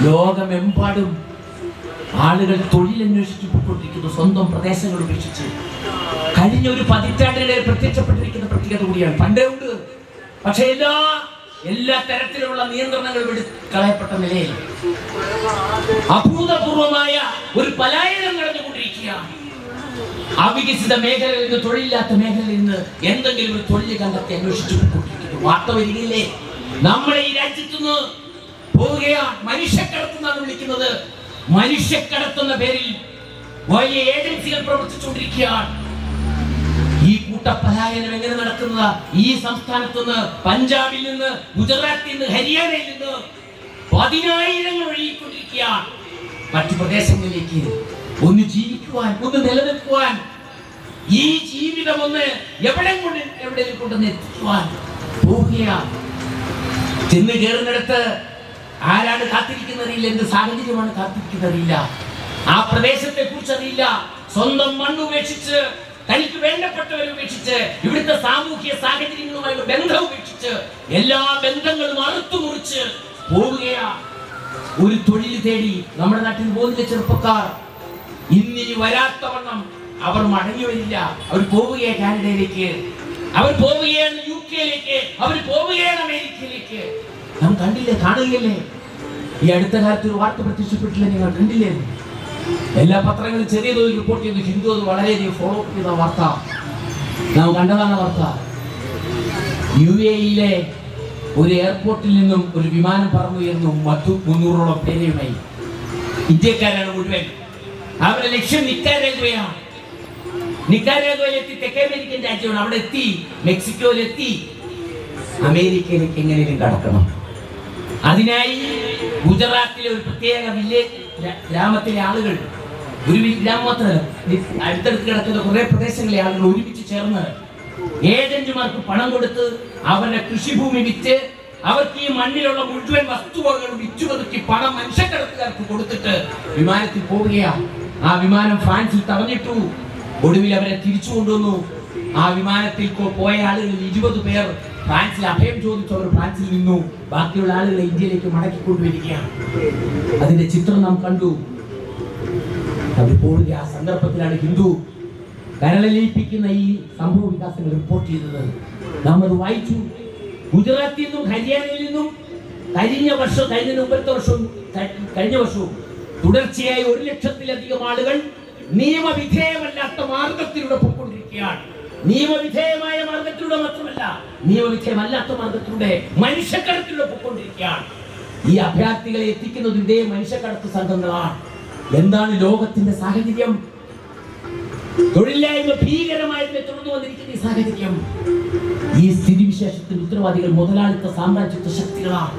ലോകമെമ്പാടും ആളുകൾ തൊഴിലന്വേഷിച്ചു പോയിക്കൊണ്ടിരിക്കുന്നു, സ്വന്തം പ്രദേശങ്ങൾ ഉപേക്ഷിച്ച്. കഴിഞ്ഞ ഒരു പതിറ്റാണ്ടിനിടെ പ്രത്യക്ഷപ്പെട്ടിരിക്കുന്ന പ്രത്യേകത കൂടിയാണ്. പണ്ടേ ഉണ്ട്, പക്ഷെ എല്ലാ തരത്തിലുള്ള നിയന്ത്രണങ്ങളും കളയപ്പെട്ട നിലയിൽ അഭൂതപൂർവമായ ഒരു പലായനം നടന്നുകൊണ്ടിരിക്കുകയാണ്. അവികസിത മേഖലയിൽ നിന്ന്, തൊഴിലില്ലാത്ത മേഖലയിൽ നിന്ന് എന്തെങ്കിലും ഒരു തൊഴിൽ കണ്ടെത്തി അന്വേഷിച്ചു കൊണ്ടിരിക്കുന്നു. വാർത്ത വരികയില്ലേ, നമ്മളെ ഈ രാജ്യത്തുനിന്ന് പോവുകയാണ്, മനുഷ്യക്കടത്തുന്നാണ് വിളിക്കുന്നത്. മനുഷ്യക്കടത്തുന്ന പേരിൽ വലിയ ഏജൻസികൾ പ്രവർത്തിച്ചുകൊണ്ടിരിക്കുകയാണ്. ഈ കൂട്ടപലായനം എങ്ങനെ നടക്കുന്നത്? ഈ സംസ്ഥാനത്ത് നിന്ന്, പഞ്ചാബിൽ നിന്ന്, ഗുജറാത്തിൽ നിന്ന്, ഹരിയാനയിൽ നിന്ന് 10,000 ഒഴുകിക്കൊണ്ടിരിക്കുകയാണ് മറ്റു പ്രദേശങ്ങളിലേക്ക്. ഒന്ന് ജീവിക്കുവാൻ, ഒന്ന് നിലനിൽക്കുവാൻ, ഈ ജീവിതം ഒന്ന് എവിടെയും കൊണ്ടുവന്ന് എത്തിക്കുവാൻ പോവുകയാണ്. ചെന്ന് കയറുന്നിടത്ത് ആരാണ് കാത്തിരിക്കുന്നറിയില്ല, എന്ത് സാഹചര്യമാണ് കാത്തിരിക്കുന്നറിയില്ല, ആ പ്രദേശത്തെ കുറിച്ച് അറിയില്ല. സ്വന്തം മണ്ണ് ഉപേക്ഷിച്ച്, തനിക്ക് വേണ്ടപ്പെട്ടവരെ ഉപേക്ഷിച്ച്, ഇവിടുത്തെ സാമൂഹ്യ സാഹചര്യങ്ങളുമായുള്ള ബന്ധം ഉപേക്ഷിച്ച്, എല്ലാ ബന്ധങ്ങളും അറുത്തു മുറിച്ച് പോവുകയാണ് ഒരു തൊഴിൽ തേടി. നമ്മുടെ നാട്ടിൽ പോകുന്നില്ല ചെറുപ്പക്കാർ, ഇന്നിനി വരാത്തവണ്ണം അവർ മടങ്ങി വരില്ല. അവർ പോവുകയാണ് കാനഡയിലേക്ക്, അവർ പോവുകയാണ് UK-യിലേക്ക്, അവർ പോവുകയാണ് അമേരിക്കയിലേക്ക്. നാം കണ്ടില്ലേ, കാണുകയല്ലേ? ഈ അടുത്ത കാലത്ത് ഒരു വാർത്ത പ്രത്യക്ഷപ്പെട്ടില്ല, നിങ്ങൾ കണ്ടില്ലേ? എല്ലാ പത്രങ്ങളും ചെറിയ തോതിൽ റിപ്പോർട്ട് ചെയ്തു. ഹിന്ദു അത് വളരെയധികം ഫോളോ അപ്പ് ചെയ്ത വാർത്ത നാം കണ്ടതാണ്. വാർത്ത UAE-യിലെ ഒരു എയർപോർട്ടിൽ നിന്നും ഒരു വിമാനം പറന്നുയർന്നു 300ഓളം പേരെയുമായി. ഇന്ത്യക്കാരാണ് മുഴുവൻ. അവരുടെ ലക്ഷ്യം നിക്കാരാഗ്വയാണ്. നിക്കാരാഗ്വയിലെത്തി, തെക്കേ അമേരിക്കൻ രാജ്യമാണ്. അവിടെ എത്തി, മെക്സിക്കോയിലെത്തി, അമേരിക്കയിലേക്ക് എങ്ങനെയും കടക്കണം. അതിനായി ഗുജറാത്തിലെ ഒരു പ്രത്യേക വില്ലേജ് ഗ്രാമത്തിലെ ആളുകൾ, ഒരു ഗ്രാമം മാത്രമല്ല, അടുത്തടുത്ത് കിടക്കുന്ന കുറെ പ്രദേശങ്ങളിലെ ആളുകൾ ഒരുമിച്ച് ചേർന്ന് ഏജന്റുമാർക്ക് പണം കൊടുത്ത് അവരുടെ കൃഷിഭൂമി വിറ്റ്, അവർക്ക് ഈ മണ്ണിലുള്ള മുഴുവൻ വസ്തുവകകളും വിറ്റുപതുക്കി പണം മനുഷ്യക്കടത്തുകാർക്ക് കൊടുത്തിട്ട് വിമാനത്തിൽ പോവുകയാണ്. ആ വിമാനം ഫ്രാൻസിൽ തടഞ്ഞിട്ടു. ഒടുവിൽ അവരെ തിരിച്ചു കൊണ്ടുവന്നു. ആ വിമാനത്തിൽ പോയ ആളുകളിൽ 20 പേർ ഫ്രാൻസിൽ അഭയം ചോദിച്ചു. അവർ ഫ്രാൻസിൽ നിന്നു. ബാക്കിയുള്ള ആളുകളെ ഇന്ത്യയിലേക്ക് മടക്കിക്കൊണ്ടുവരികയാണ്. അതിന്റെ ചിത്രം നാം കണ്ടു. അതിപ്പോൾ ആ സന്ദർഭത്തിലാണ് ഹിന്ദു കരളിലിപ്പിക്കുന്ന ഈ സംഭവ വികാസങ്ങൾ റിപ്പോർട്ട് ചെയ്തത്. നാം അത് വായിച്ചു. ഗുജറാത്തിൽ നിന്നും ഹരിയാനയിൽ നിന്നും കഴിഞ്ഞ വർഷവും തുടർച്ചയായി 1,00,000-ലധികം ആളുകൾ നിയമവിധേയമല്ലാത്ത മാർഗത്തിലൂടെ പോയിക്കൊണ്ടിരിക്കുകയാണ്. നിയമവിധേയമായ മാർഗത്തിലൂടെ മാത്രമല്ല, നിയമവിധേയമല്ലാത്ത മാർഗത്തിലൂടെ മനുഷ്യക്കടത്തിലൂടെ പോയിക്കൊണ്ടിരിക്കുകയാണ്. ഈ അഭയാർത്ഥികളെ എത്തിക്കുന്നത് ഇതേ മനുഷ്യക്കടത്ത് സംഘങ്ങളാണ്. എന്താണ് ലോകത്തിന്റെ സാഹചര്യം? തൊഴിലില്ലായ്മ ഭീകരമായി തുടർന്നു വന്നിരിക്കുന്ന ഈ സാഹചര്യം, ഈ സ്ഥിതിവിശേഷത്തിന് ഉത്തരവാദികൾ മുതലാളിത്ത സാമ്രാജ്യത്വ ശക്തികളാണ്.